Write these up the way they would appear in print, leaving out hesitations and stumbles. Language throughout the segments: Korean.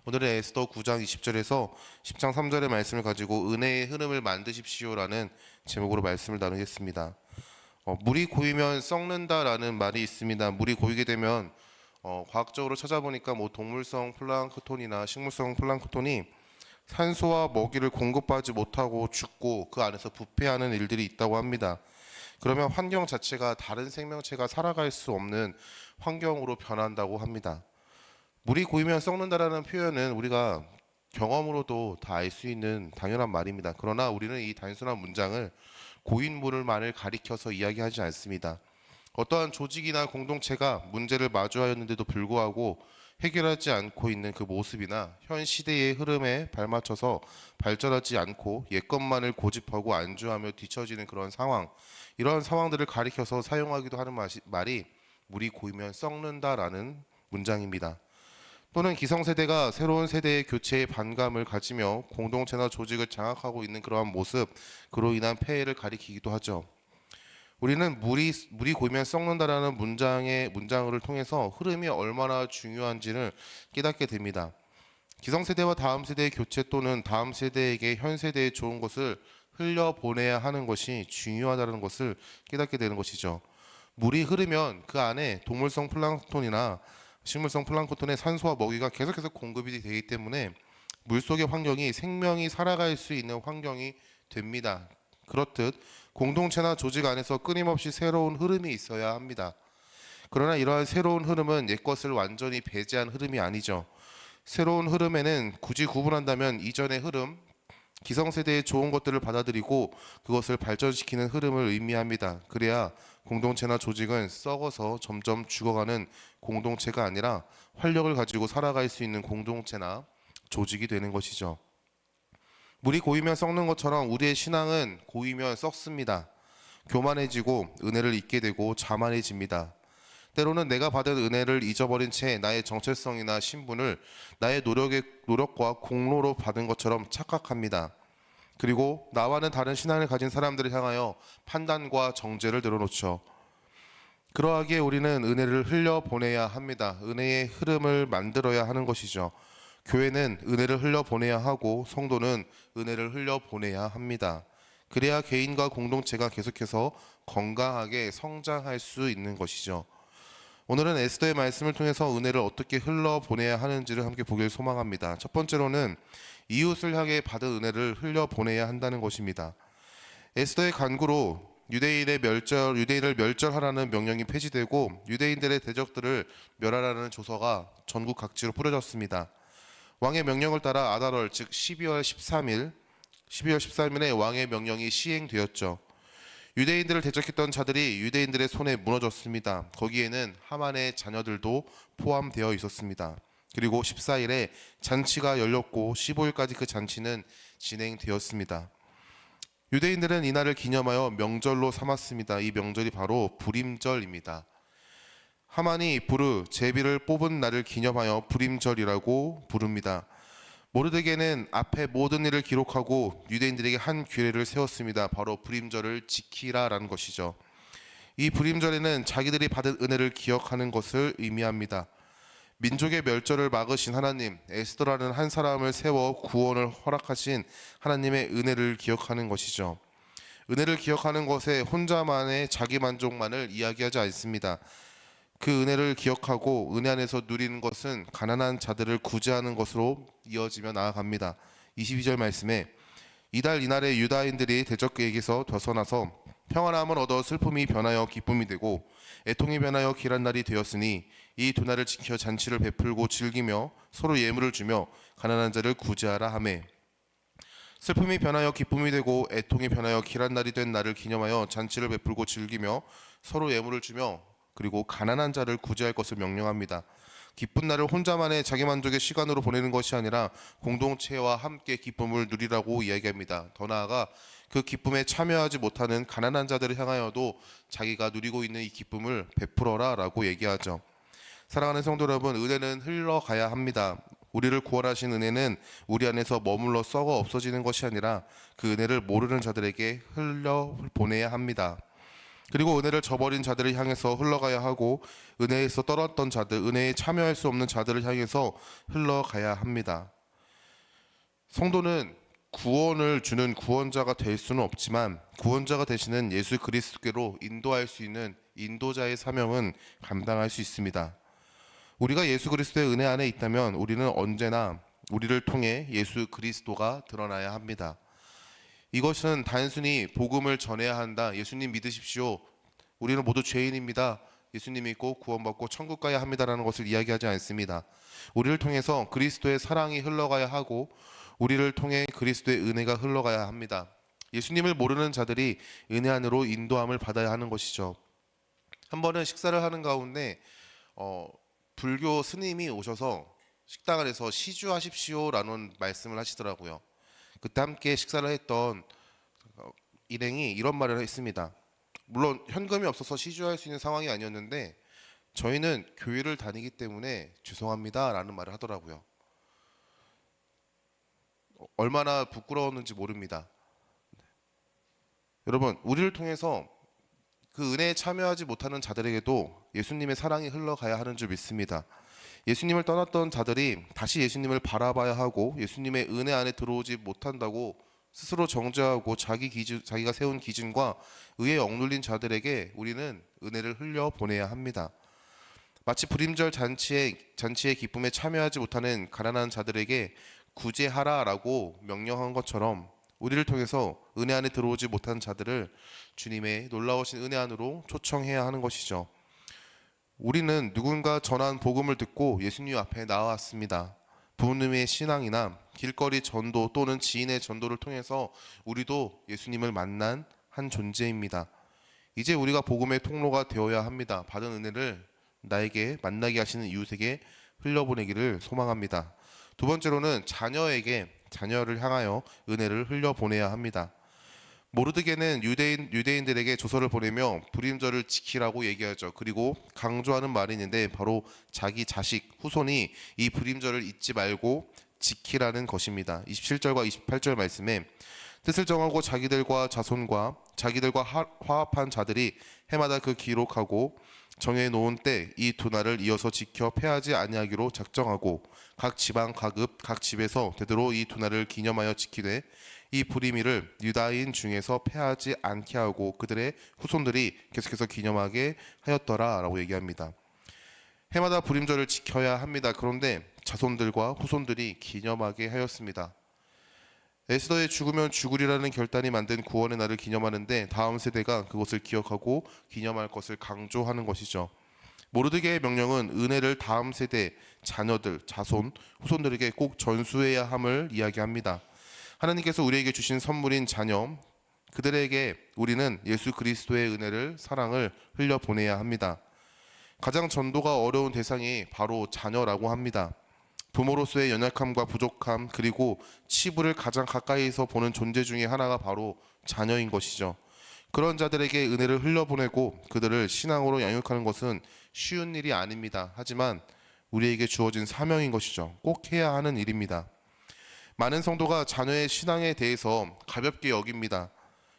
오늘은 에스더 9장 20절에서 10장 3절의 말씀을 가지고 은혜의 흐름을 만드십시오라는 제목으로 말씀을 나누겠습니다. 물이 고이면 썩는다라는 말이 있습니다. 물이 고이게 되면 과학적으로 찾아보니까 동물성 플랑크톤이나 식물성 플랑크톤이 산소와 먹이를 공급하지 못하고 죽고 그 안에서 부패하는 일들이 있다고 합니다. 그러면 환경 자체가 다른 생명체가 살아갈 수 없는 환경으로 변한다고 합니다. 물이 고이면 썩는다라는 표현은 우리가 경험으로도 다 알 수 있는 당연한 말입니다. 그러나 우리는 이 단순한 문장을 고인 물을만을 가리켜서 이야기하지 않습니다. 어떠한 조직이나 공동체가 문제를 마주하였는데도 불구하고 해결하지 않고 있는 그 모습이나 현 시대의 흐름에 발맞춰서 발전하지 않고 옛것만을 고집하고 안주하며 뒤처지는 그런 상황, 이런 상황들을 가리켜서 사용하기도 하는 말이 물이 고이면 썩는다라는 문장입니다. 또는 기성세대가 새로운 세대의 교체에 반감을 가지며 공동체나 조직을 장악하고 있는 그러한 모습, 그로 인한 폐해를 가리키기도 하죠. 우리는 물이 고이면 썩는다라는 문장을 통해서 흐름이 얼마나 중요한지를 깨닫게 됩니다. 기성세대와 다음 세대의 교체 또는 다음 세대에게 현 세대의 좋은 것을 흘려보내야 하는 것이 중요하다는 것을 깨닫게 되는 것이죠. 물이 흐르면 그 안에 동물성 플랑크톤이나 식물성 플랑크톤의 산소와 먹이가 계속해서 공급이 되기 때문에 물속의 환경이 생명이 살아갈 수 있는 환경이 됩니다. 그렇듯 공동체나 조직 안에서 끊임없이 새로운 흐름이 있어야 합니다. 그러나 이러한 새로운 흐름은 옛것을 완전히 배제한 흐름이 아니죠. 새로운 흐름에는 굳이 구분한다면 이전의 흐름, 기성세대의 좋은 것들을 받아들이고 그것을 발전시키는 흐름을 의미합니다. 그래야 공동체나 조직은 썩어서 점점 죽어가는 공동체가 아니라 활력을 가지고 살아갈 수 있는 공동체나 조직이 되는 것이죠. 물이 고이면 썩는 것처럼 우리의 신앙은 고이면 썩습니다. 교만해지고 은혜를 잊게 되고 자만해집니다. 때로는 내가 받은 은혜를 잊어버린 채 나의 정체성이나 신분을 나의 노력과 공로로 받은 것처럼 착각합니다. 그리고 나와는 다른 신앙을 가진 사람들을 향하여 판단과 정죄를 늘어놓죠. 그러하기에 우리는 은혜를 흘려보내야 합니다. 은혜의 흐름을 만들어야 하는 것이죠. 교회는 은혜를 흘려보내야 하고 성도는 은혜를 흘려보내야 합니다. 그래야 개인과 공동체가 계속해서 건강하게 성장할 수 있는 것이죠. 오늘은 에스더의 말씀을 통해서 은혜를 어떻게 흘려보내야 하는지를 함께 보길 소망합니다. 첫 번째로는 이웃을 향해 받은 은혜를 흘려보내야 한다는 것입니다. 에스더의 간구로 유대인을 멸절하라는 명령이 폐지되고 유대인들의 대적들을 멸하라는 조서가 전국 각지로 뿌려졌습니다. 왕의 명령을 따라 아달월 즉 12월 13일에 왕의 명령이 시행되었죠. 유대인들을 대적했던 자들이 유대인들의 손에 무너졌습니다. 거기에는 하만의 자녀들도 포함되어 있었습니다. 그리고 14일에 잔치가 열렸고 15일까지 그 잔치는 진행되었습니다. 유대인들은 이날을 기념하여 명절로 삼았습니다. 이 명절이 바로 불임절입니다. 하만이 제비를 뽑은 날을 기념하여 불임절이라고 부릅니다. 모르드게는 앞에 모든 일을 기록하고 유대인들에게 한 규례를 세웠습니다. 바로 불임절을 지키라라는 것이죠. 이 불임절에는 자기들이 받은 은혜를 기억하는 것을 의미합니다. 민족의 멸절을 막으신 하나님, 에스더라는 한 사람을 세워 구원을 허락하신 하나님의 은혜를 기억하는 것이죠. 은혜를 기억하는 것에 혼자만의 자기 만족만을 이야기하지 않습니다. 그 은혜를 기억하고 은혜 안에서 누리는 것은 가난한 자들을 구제하는 것으로 이어지며 나아갑니다. 22절 말씀에 이날에 유다인들이 대적에게서 벗어나서 평안함을 얻어 슬픔이 변하여 기쁨이 되고 애통이 변하여 길한 날이 되었으니 이 두 날을 지켜 잔치를 베풀고 즐기며 서로 예물을 주며 가난한 자를 구제하라 하매 슬픔이 변하여 기쁨이 되고 애통이 변하여 길한 날이 된 날을 기념하여 잔치를 베풀고 즐기며 서로 예물을 주며 그리고 가난한 자를 구제할 것을 명령합니다. 기쁜 날을 혼자만의 자기만족의 시간으로 보내는 것이 아니라 공동체와 함께 기쁨을 누리라고 이야기합니다. 더 나아가 그 기쁨에 참여하지 못하는 가난한 자들을 향하여도 자기가 누리고 있는 이 기쁨을 베풀어라 라고 얘기하죠. 사랑하는 성도 여러분, 은혜는 흘러가야 합니다. 우리를 구원하신 은혜는 우리 안에서 머물러 썩어 없어지는 것이 아니라 그 은혜를 모르는 자들에게 흘려보내야 합니다. 그리고 은혜를 저버린 자들을 향해서 흘러가야 하고 은혜에서 떨어졌던 자들, 은혜에 참여할 수 없는 자들을 향해서 흘러가야 합니다. 성도는 구원을 주는 구원자가 될 수는 없지만 구원자가 되시는 예수 그리스도께로 인도할 수 있는 인도자의 사명은 감당할 수 있습니다. 우리가 예수 그리스도의 은혜 안에 있다면 우리는 언제나 우리를 통해 예수 그리스도가 드러나야 합니다. 이것은 단순히 복음을 전해야 한다. 예수님 믿으십시오. 우리는 모두 죄인입니다. 예수님 믿고 구원받고 천국 가야 합니다라는 것을 이야기하지 않습니다. 우리를 통해서 그리스도의 사랑이 흘러가야 하고 우리를 통해 그리스도의 은혜가 흘러가야 합니다. 예수님을 모르는 자들이 은혜 안으로 인도함을 받아야 하는 것이죠. 한 번은 식사를 하는 가운데 불교 스님이 오셔서 식당 안에서 시주하십시오라는 말씀을 하시더라고요. 그때 함께 식사를 했던 일행이 이런 말을 했습니다. 물론 현금이 없어서 시주할 수 있는 상황이 아니었는데 저희는 교회를 다니기 때문에 죄송합니다라는 말을 하더라고요. 얼마나 부끄러웠는지 모릅니다. 여러분, 우리를 통해서 그 은혜에 참여하지 못하는 자들에게도 예수님의 사랑이 흘러가야 하는 줄 믿습니다. 예수님을 떠났던 자들이 다시 예수님을 바라봐야 하고 예수님의 은혜 안에 들어오지 못한다고 스스로 정죄하고 자기가 세운 기준과 의에 억눌린 자들에게 우리는 은혜를 흘려 보내야 합니다. 마치 불임절 잔치의 기쁨에 참여하지 못하는 가난한 자들에게 구제하라라고 명령한 것처럼 우리를 통해서 은혜 안에 들어오지 못한 자들을 주님의 놀라우신 은혜 안으로 초청해야 하는 것이죠. 우리는 누군가 전한 복음을 듣고 예수님 앞에 나왔습니다. 부모님의 신앙이나 길거리 전도 또는 지인의 전도를 통해서 우리도 예수님을 만난 한 존재입니다. 이제 우리가 복음의 통로가 되어야 합니다. 받은 은혜를 나에게 만나게 하시는 이웃에게 흘려보내기를 소망합니다. 두 번째로는 자녀를 향하여 은혜를 흘려보내야 합니다. 모르드게는 유대인들에게 조서를 보내며 불임절을 지키라고 얘기하죠. 그리고 강조하는 말이 있는데 바로 자기 자식, 후손이 이 불임절을 잊지 말고 지키라는 것입니다. 27절과 28절 말씀에 뜻을 정하고 자기들과 자손과 자기들과 화합한 자들이 해마다 그 기록하고 정해놓은 때 이 두 날을 이어서 지켜 패하지 아니하기로 작정하고 각 지방 각 집에서 되도록 이 두 날을 기념하여 지키되 이 불임일을 유다인 중에서 패하지 않게 하고 그들의 후손들이 계속해서 기념하게 하였더라라고 얘기합니다. 해마다 불임절을 지켜야 합니다. 그런데 자손들과 후손들이 기념하게 하였습니다. 에스더의 죽으면 죽으리라는 결단이 만든 구원의 날을 기념하는데 다음 세대가 그것을 기억하고 기념할 것을 강조하는 것이죠. 모르드게의 명령은 은혜를 다음 세대, 자녀들, 자손, 후손들에게 꼭 전수해야 함을 이야기합니다. 하나님께서 우리에게 주신 선물인 자녀, 그들에게 우리는 예수 그리스도의 은혜를, 사랑을 흘려보내야 합니다. 가장 전도가 어려운 대상이 바로 자녀라고 합니다. 부모로서의 연약함과 부족함 그리고 치부를 가장 가까이서 보는 존재 중에 하나가 바로 자녀인 것이죠. 그런 자들에게 은혜를 흘려보내고 그들을 신앙으로 양육하는 것은 쉬운 일이 아닙니다. 하지만 우리에게 주어진 사명인 것이죠. 꼭 해야 하는 일입니다. 많은 성도가 자녀의 신앙에 대해서 가볍게 여깁니다.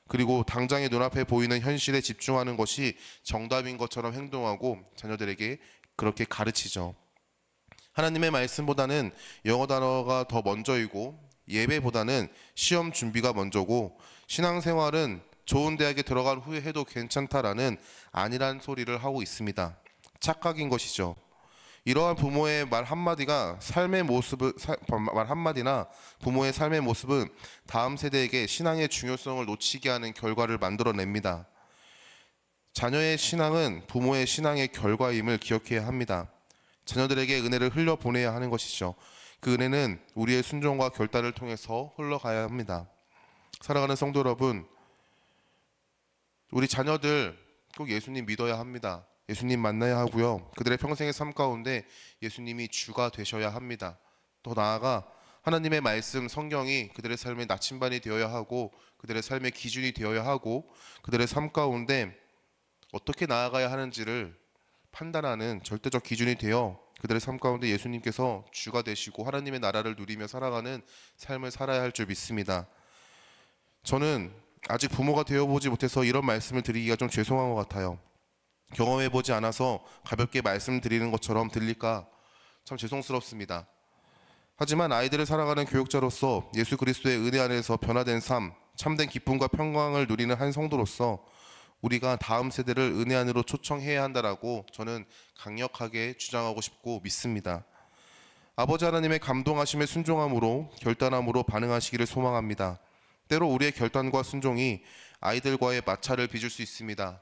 그리고 당장의 눈앞에 보이는 현실에 집중하는 것이 정답인 것처럼 행동하고 자녀들에게 그렇게 가르치죠. 하나님의 말씀보다는 영어 단어가 더 먼저이고 예배보다는 시험 준비가 먼저고 신앙생활은 좋은 대학에 들어간 후에 해도 괜찮다라는 아니란 소리를 하고 있습니다. 착각인 것이죠. 이러한 부모의 말 한마디나 부모의 삶의 모습은 다음 세대에게 신앙의 중요성을 놓치게 하는 결과를 만들어냅니다. 자녀의 신앙은 부모의 신앙의 결과임을 기억해야 합니다. 자녀들에게 은혜를 흘려보내야 하는 것이죠. 그 은혜는 우리의 순종과 결단을 통해서 흘러가야 합니다. 사랑하는 성도 여러분, 우리 자녀들 꼭 예수님 믿어야 합니다. 예수님 만나야 하고요. 그들의 평생의 삶 가운데 예수님이 주가 되셔야 합니다. 더 나아가 하나님의 말씀, 성경이 그들의 삶의 나침반이 되어야 하고 그들의 삶의 기준이 되어야 하고 그들의 삶 가운데 어떻게 나아가야 하는지를 판단하는 절대적 기준이 되어 그들의 삶 가운데 예수님께서 주가 되시고 하나님의 나라를 누리며 살아가는 삶을 살아야 할 줄 믿습니다. 저는 아직 부모가 되어보지 못해서 이런 말씀을 드리기가 좀 죄송한 것 같아요. 경험해보지 않아서 가볍게 말씀드리는 것처럼 들릴까 참 죄송스럽습니다. 하지만 아이들을 사랑하는 교육자로서 예수 그리스도의 은혜 안에서 변화된 삶, 참된 기쁨과 평강을 누리는 한 성도로서 우리가 다음 세대를 은혜 안으로 초청해야 한다라고 저는 강력하게 주장하고 싶고 믿습니다. 아버지 하나님의 감동하심에 순종함으로 결단함으로 반응하시기를 소망합니다. 때로 우리의 결단과 순종이 아이들과의 마찰을 빚을 수 있습니다.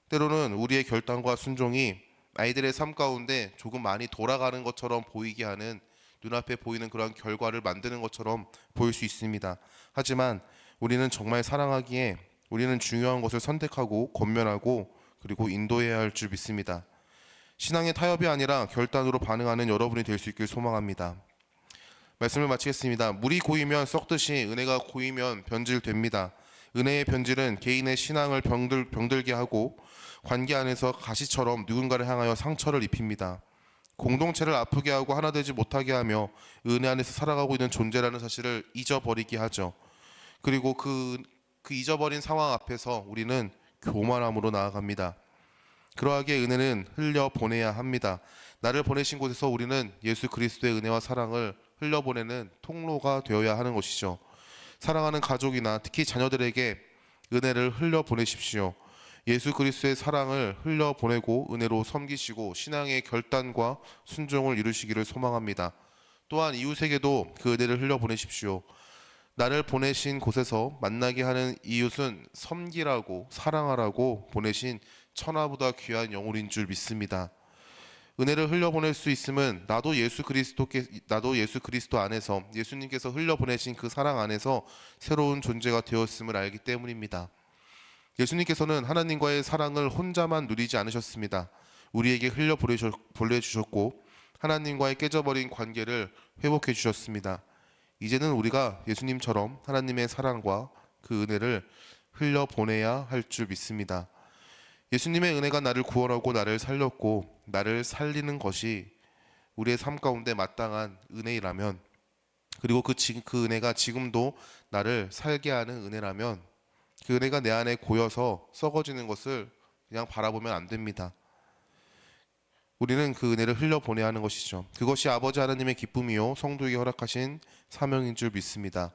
때로는 우리의 결단과 순종이 아이들의 삶 가운데 조금 많이 돌아가는 것처럼 보이게 하는, 눈앞에 보이는 그런 결과를 만드는 것처럼 보일 수 있습니다. 하지만 우리는 정말 사랑하기에 우리는 중요한 것을 선택하고 권면하고 그리고 인도해야 할 줄 믿습니다. 신앙의 타협이 아니라 결단으로 반응하는 여러분이 될 수 있길 소망합니다. 말씀을 마치겠습니다. 물이 고이면 썩듯이 은혜가 고이면 변질됩니다. 은혜의 변질은 개인의 신앙을 병들게 하고 관계 안에서 가시처럼 누군가를 향하여 상처를 입힙니다. 공동체를 아프게 하고 하나 되지 못하게 하며 은혜 안에서 살아가고 있는 존재라는 사실을 잊어버리게 하죠. 그리고 그 잊어버린 상황 앞에서 우리는 교만함으로 나아갑니다. 그러하기에 은혜는 흘려보내야 합니다. 나를 보내신 곳에서 우리는 예수 그리스도의 은혜와 사랑을 흘려보내는 통로가 되어야 하는 것이죠. 사랑하는 가족이나 특히 자녀들에게 은혜를 흘려보내십시오. 예수 그리스도의 사랑을 흘려보내고 은혜로 섬기시고 신앙의 결단과 순종을 이루시기를 소망합니다. 또한 이웃에게도 그 은혜를 흘려보내십시오. 나를 보내신 곳에서 만나게 하는 이웃은 섬기라고 사랑하라고 보내신 천하보다 귀한 영혼인 줄 믿습니다. 은혜를 흘려보낼 수 있음은 나도 예수 그리스도 안에서 예수님께서 흘려보내신 그 사랑 안에서 새로운 존재가 되었음을 알기 때문입니다. 예수님께서는 하나님과의 사랑을 혼자만 누리지 않으셨습니다. 우리에게 흘려보내주셨고 하나님과의 깨져버린 관계를 회복해 주셨습니다. 이제는 우리가 예수님처럼 하나님의 사랑과 그 은혜를 흘려보내야 할 줄 믿습니다. 예수님의 은혜가 나를 구원하고 나를 살렸고 나를 살리는 것이 우리의 삶 가운데 마땅한 은혜이라면, 그리고 그 은혜가 지금도 나를 살게 하는 은혜라면 그 은혜가 내 안에 고여서 썩어지는 것을 그냥 바라보면 안 됩니다. 우리는 그 은혜를 흘려보내야 하는 것이죠. 그것이 아버지 하나님의 기쁨이요 성도에게 허락하신 사명인 줄 믿습니다.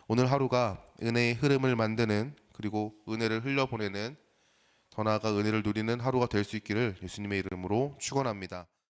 오늘 하루가 은혜의 흐름을 만드는, 그리고 은혜를 흘려보내는, 더 나아가 은혜를 누리는 하루가 될 수 있기를 예수님의 이름으로 축원합니다.